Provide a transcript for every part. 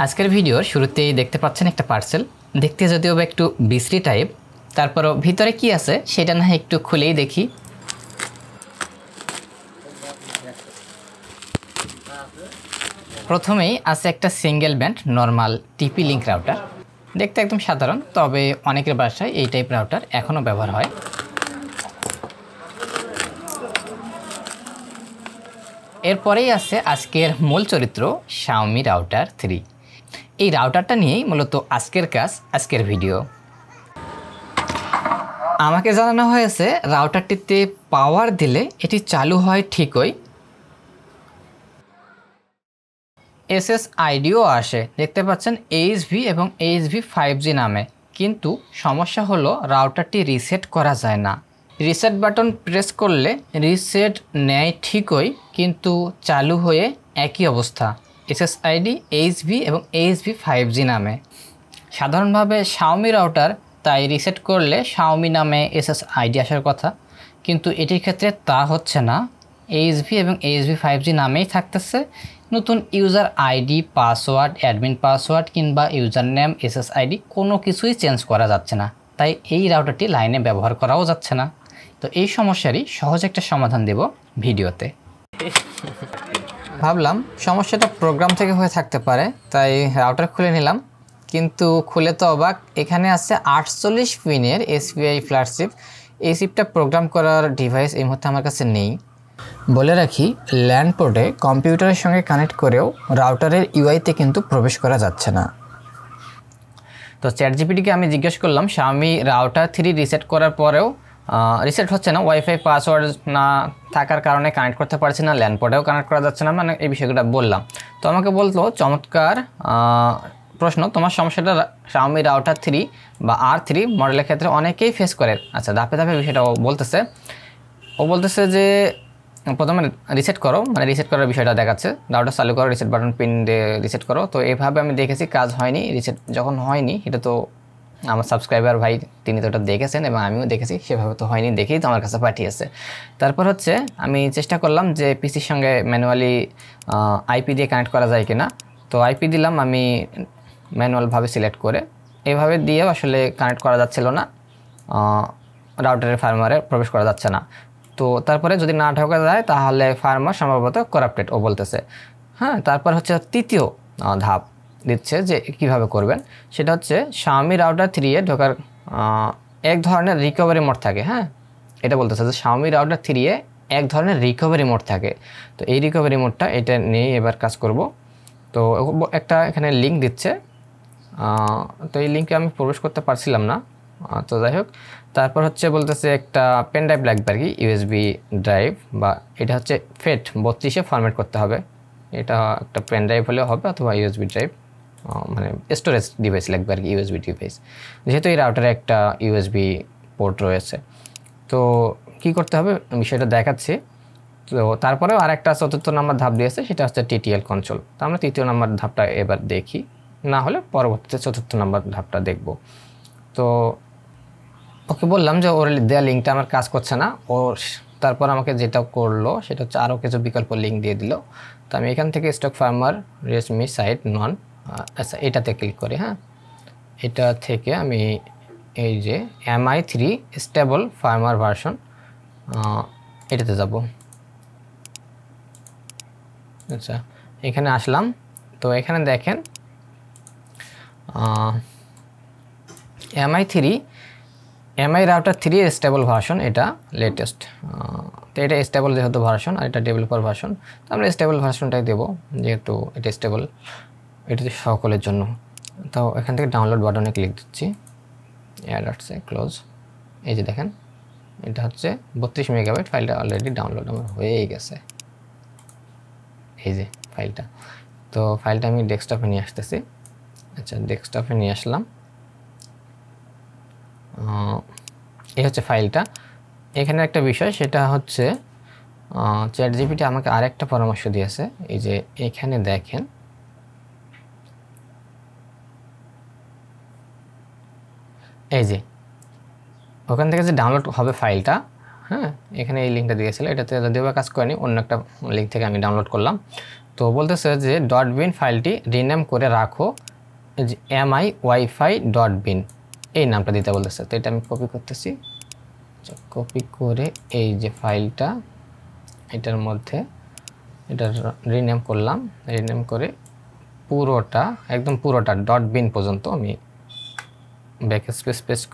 আজকের ভিডিওর শুরুতেই দেখতে পাচ্ছেন একটা পার্সেল। দেখতে যদিও বা একটু বিশ্রী টাইপ, তারপরও ভিতরে কি আছে সেটা না একটু খুলেই দেখি। প্রথমেই আছে একটা সিঙ্গেল ব্যান্ড নর্মাল টিপি লিঙ্ক রাউটার। দেখতে একদম সাধারণ, তবে অনেকের বাসায় এই টাইপ রাউটার এখনও ব্যবহার হয়। এরপরেই আছে আজকের মূল চরিত্র, Xiaomi রাউটার 3। এই রাউটারটা নিয়েই মূলত আজকের কাজ, আজকের ভিডিও। আমাকে জানানো হয়েছে রাউটারটিতে পাওয়ার দিলে এটি চালু হয় ঠিকই, SSIDও আসে, দেখতে পাচ্ছেন HV এবং HV 5G নামে। কিন্তু সমস্যা হলো রাউটারটি রিসেট করা যায় না। রিসেট বাটন প্রেস করলে রিসেট নেয় ঠিকই, কিন্তু চালু হয়ে একই অবস্থা, SSID HV এবং HV 5G নামে। সাধারণভাবে Xiaomi রাউটার, তাই রিসেট করলে Xiaomi নামে SSID আসার কথা, কিন্তু এটির ক্ষেত্রে তা হচ্ছে না। HV এবং HV 5G নামেই থাকতেছে। নতুন user ID, password, admin password কিংবা ইউজার নেম, SSID কোনো কিছুই চেঞ্জ করা যাচ্ছে না। তাই এই রাউটারটি লাইনে ব্যবহার করাও যাচ্ছে না। তো এই সমস্যারই সহজ একটা সমাধান দেব ভিডিওতে। ভাবলাম সমস্যাটা প্রোগ্রাম থেকে হয়ে থাকতে পারে, তাই রাউটার খুলে নিলাম। কিন্তু খুলে তো অবাক, এখানে আছে 48 পিনের SPI ফ্ল্যাট চিপ। এই চিপটা প্রোগ্রাম করার ডিভাইস এই মুহূর্তে আমার কাছে নেই। বলে রাখি, ল্যান পোর্টে কম্পিউটারের সঙ্গে কানেক্ট করেও রাউটারের ইউআইতে কিন্তু প্রবেশ করা যাচ্ছে না। তো চ্যাটজিপিটিকে আমি জিজ্ঞেস করলাম Xiaomi রাউটার 3 রিসেট করার পরেও রিসেট হচ্ছে না, ওয়াইফাই পাসওয়ার্ড না থাকার কারণে কানেক্ট করতে পারছি না, ল্যান পোর্টেও কানেক্ট করা যাচ্ছে না, মানে এই বিষয়গুলো বললাম। তো আমাকে বলতো, চমৎকার প্রশ্ন, তোমার সমস্যাটা Xiaomi রাউটার 3 বা R3 মডেলের ক্ষেত্রে অনেকেই ফেস করে। আচ্ছা, ধাপে ধাপে বিষয়টা ও বলতেছে যে প্রথমে রিসেট করো, মানে রিসেট করার বিষয়টা দেখাচ্ছে, রাউটার চালু করো, রিসেট বাটন পিন দিয়ে রিসেট করো। তো এভাবে আমি দেখেছি, কাজ হয়নি। রিসেট যখন হয়নি, এটা তো আমার সাবস্ক্রাইবার ভাই, তিনি তো ওটা দেখেছেন এবং আমিও দেখেছি, সেভাবে তো হয়নি, দেখেই তো আমার কাছে পাঠিয়েছে। তারপর হচ্ছে আমি চেষ্টা করলাম যে পিসির সঙ্গে ম্যানুয়ালি আইপি দিয়ে কানেক্ট করা যায় কিনা। তো আইপি দিলাম আমি ম্যানুয়ালভাবে সিলেক্ট করে, এইভাবে দিয়েও আসলে কানেক্ট করা যাচ্ছিল না, রাউটারের ফার্মওয়্যারে প্রবেশ করা যাচ্ছে না। তো তারপরে যদি না ঢোকা যায় তাহলে ফার্মওয়্যার সম্ভবত করাপ্টেড ও বলতেছে। হ্যাঁ, তারপর হচ্ছে তৃতীয় ধাপ দিচ্ছে যে কিভাবে করবেন, সেটা হচ্ছে Xiaomi রাউটার 3 এ ঢোকার এক ধরনের রিকভারি মোড থাকে। হ্যাঁ, এটা বলতেছে যে Xiaomi রাউটার 3 এ এক ধরনের রিকভারি মোড থাকে। তো এই রিকভারি মোডটা, এটা নিয়েই এবার কাজ করব। তো একটা এখানে লিঙ্ক দিচ্ছে, তো এই লিঙ্কে আমি প্রবেশ করতে পারছিলাম না। তো যাই হোক, তারপর হচ্ছে বলতেছে একটা পেন ড্রাইভ লাগবে আর কি, ইউএসবি ড্রাইভ, বা এটা হচ্ছে FAT32 ফরম্যাট করতে হবে। এটা একটা পেন ড্রাইভ হলেও হবে, অথবা ইউএসবি ড্রাইভ, মানে স্টোরেজ ডিভাইস লাগবে আর কি, ইউএসবি ডিভাইস, যেহেতু এই রাউটারে একটা ইউএসবি পোর্ট রয়েছে। তো কি করতে হবে বিষয়টা দেখাচ্ছি। তো তারপরেও আরেকটা চতুর্থ নম্বর ধাপ দিয়েছে, সেটা হচ্ছে TTL কন্ট্রোল। তো আমরা তৃতীয় নম্বর ধাপটা এবার দেখি, না হলে পরবর্তীতে চতুর্থ নম্বর ধাপটা দেখব। তো ওকে বললাম যে ওর দেওয়া লিঙ্কটা আমার কাজ করছে না। তারপর আমাকে যেটা করলো সেটা হচ্ছে আরও কিছু বিকল্প লিঙ্ক দিয়ে দিল। তো আমি এখান থেকে স্টক ফার্মার রেডমি সাইট নন, আচ্ছা এটাতে ক্লিক করি। হ্যাঁ, এটা থেকে আমি এই যে MI3 স্টেবল ফার্মার ভার্সন, এটাতে যাব। আচ্ছা, এখানে আসলাম। তো এখানে দেখেন MI রাউটার 3 এর স্টেবল ভার্সন, এটা লেটেস্ট। তো এটা স্টেবল যেহেতু ভার্সন, আর এটা ডেভেলপার ভার্সন, তো আমরা স্টেবল ভার্সনটাই দেবো, যেহেতু এটা স্টেবল, এটা সকলের জন্য। তো এখান থেকে ডাউনলোড বাটনে ক্লিক দিচ্ছি, অ্যাড আসছে, ক্লোজ। এই যে দেখেন, এটা হচ্ছে 32 মেগাবাইট, ফাইলটা অলরেডি ডাউনলোড আমার হয়েই গেছে। এই যে ফাইলটা, তো ফাইলটা আমি ডেস্কটপে নিয়ে আসতেছি। আচ্ছা, ডেস্কটপে নিয়ে আসলাম। এই হচ্ছে ফাইলটা। এখানে একটা বিষয়, সেটা হচ্ছে চ্যাটজিপিটি আমাকে আরেকটা পরামর্শ দিয়েছে। এই যে এখানে দেখেন, এই যে ওখান থেকে যে ডাউনলোড হবে ফাইলটা, হ্যাঁ, এখানে এই লিঙ্কটা দিয়েছিল, এটাতে যদিও বা কাজ করেনি, অন্য একটা লিঙ্ক থেকে আমি ডাউনলোড করলাম। তো বলতেছে যে .bin ফাইলটি রিনেম করে রাখো mi-wi-fi.bin, এই নামটা দিতে বলতেছে। তো এটা আমি কপি করতেছি, কপি করে এই যে ফাইলটা এটার মধ্যে এটা রিনেম করলাম, রিনেম করে পুরোটা একদম পুরোটা .bin পর্যন্ত আমি ব্যাকস্পেস পেস্ট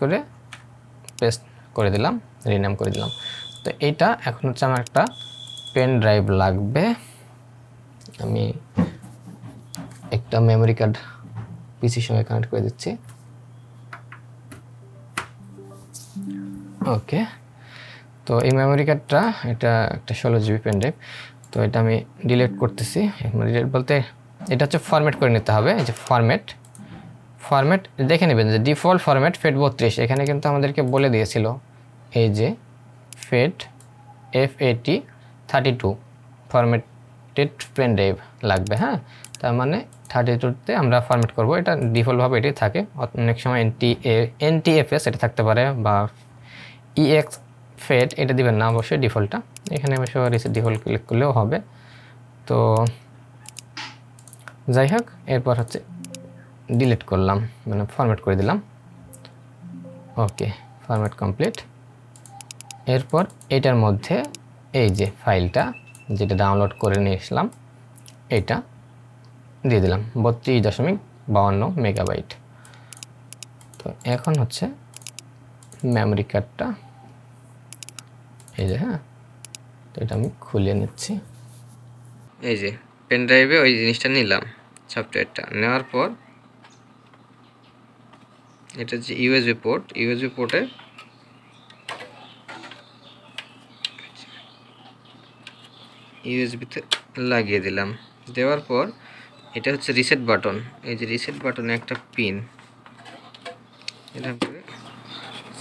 করে দিলাম, রিনেম করে দিলাম। তো এইটা এখন হচ্ছে আমার একটা পেন ড্রাইভ লাগবে, আমি একটা মেমোরি কার্ড পিসির সঙ্গে কানেক্ট করে দিচ্ছি। ওকে, তো এই মেমোরি কার্ডটা এটা একটা 16 জিবি পেন ড্রাইভ। তো এটা আমি ডিলিট করতেছি, ডিলিট বলতে এটা হচ্ছে ফরম্যাট করে নিতে হবে। এই যে ফরম্যাট দেখে নেবেন যে ডিফল্ট ফরম্যাট FAT32, এখানে কিন্তু আমাদেরকে বলে দিয়েছিল এই যে FAT32 ফরম্যাটেড পেন ড্রাইভ লাগবে। হ্যাঁ, তার মানে 32তে আমরা ফরম্যাট করব, এটা ডিফল্টভাবে এটাই থাকে। অনেক সময় NTFS এটা থাকতে পারে বা EXFAT এটা দিবেন না, অবশ্যই ডিফল্টটা। এখানে অবশ্য রিসেট ডিফল্ট ক্লিক করলেও হবে। তো যাই হোক, এরপর হচ্ছে ডিলিট করলাম, মানে ফরম্যাট করে দিলাম। ওকে, ফরম্যাট কমপ্লিট। এরপর এটার মধ্যে এই যে ফাইলটা যেটা ডাউনলোড করে নিয়ে আসলাম এটা দিয়ে দিলাম, 32.52 মেগাবাইট। তো এখন হচ্ছে মেমোরি কার্ডটা এই যে, হ্যাঁ, তো এটা আমি খুলে নিচ্ছি। এই যে পেন ড্রাইভে ওই জিনিসটা নিলাম, সফটওয়্যারটা নেওয়ার পর এটা যে ইউএসবি পোর্টে ইউএসবিতে লাগিয়ে দিলাম। দেওয়ার পর এটা হচ্ছে রিসেট বাটন, এই যে রিসেট বাটনে একটা পিন এটা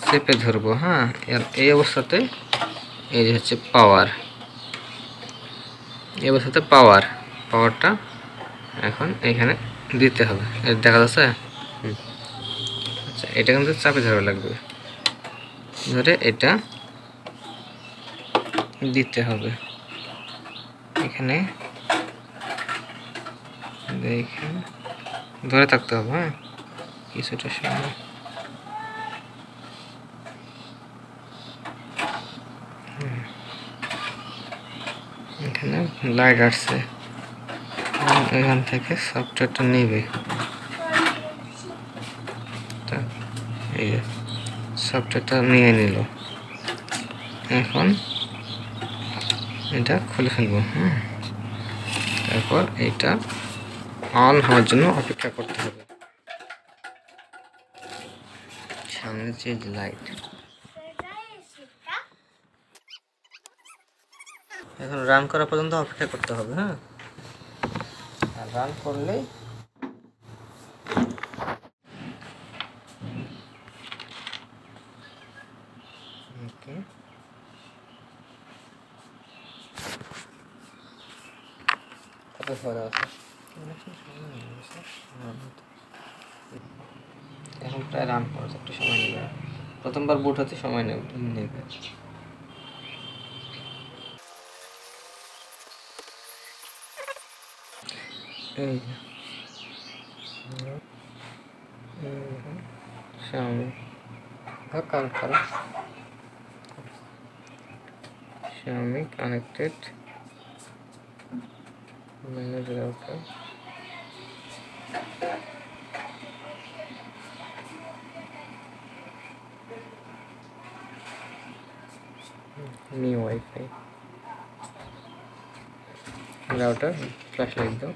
চেপে ধরবো। হ্যাঁ, এই অবস্থাতে এই যে হচ্ছে পাওয়ার, এই অবস্থাতে পাওয়ারটা এখন এখানে দিতে হবে, দেখা যাচ্ছে। আচ্ছা, এটা কিন্তু চাপে ধরা লাগবে, ধরে এটা দিতে হবে এখানে, দেখেন ধরে থাকতে হবে। হ্যাঁ, কিছুটা সময় এখানে লাইট আসছে, এখান থেকে সফটওয়্যারটা নেবে। এই যে সফটওয়্যারটা নিয়ে নিল, এখন এটা খুলে ফেলবো। তারপর এটা অন হওয়ার জন্য অপেক্ষা করতে হবে। সামনে যে লাইট, এখন রান করা পর্যন্ত অপেক্ষা করতে হবে। হ্যাঁ, আর রান করলেই ওকে, কত সময় আছে? এখন প্রায় রান করা একটু সময় নেবে, প্রথমবার বুট হতে সময় নেবে। এই Xiaomi Xiaomi connected manage router, new Wi-Fi router, flashlight দাও,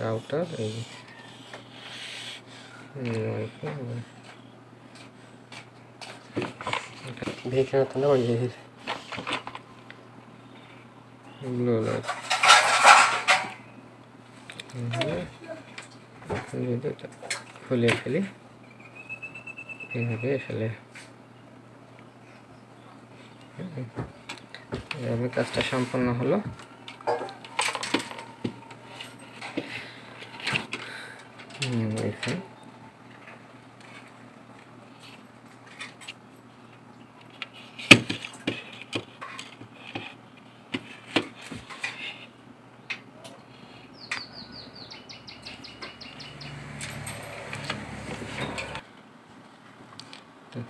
router এই new Wi-Fi देखा था ना ये ब्लू लाइट খুলে ফেলি, এইভাবে ফেলে এইভাবে কাজটা সম্পন্ন হলো। ওয়াইফাই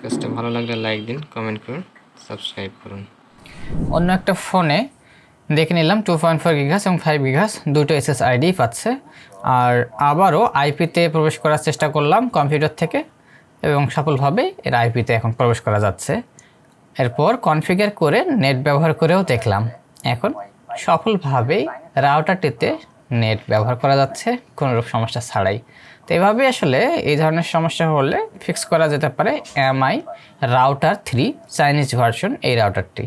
কাজটা ভালো লাগলে লাইক দিন, কমেন্ট করুন, সাবস্ক্রাইব করুন। অন্য একটা ফোনে দেখে নিলাম 2.4 গিগাহার্টজ এবং 5 গিগাহার্টজ দুটো SSID পাচ্ছে। আর আবারও আইপিতে প্রবেশ করার চেষ্টা করলাম কম্পিউটার থেকে এবং সফলভাবে এর আইপিতে এখন প্রবেশ করা যাচ্ছে। এরপর কনফিগার করে নেট ব্যবহার করেও দেখলাম, এখন সফলভাবেই রাউটারটিতে নেট ব্যবহার করা যাচ্ছে কোনোরূপ সমস্যা ছাড়াই। তো এভাবে আসলে এই ধরনের সমস্যা হলে ফিক্স করা যেতে পারে MI রাউটার 3 চাইনিজ ভার্সন এই রাউটারটি।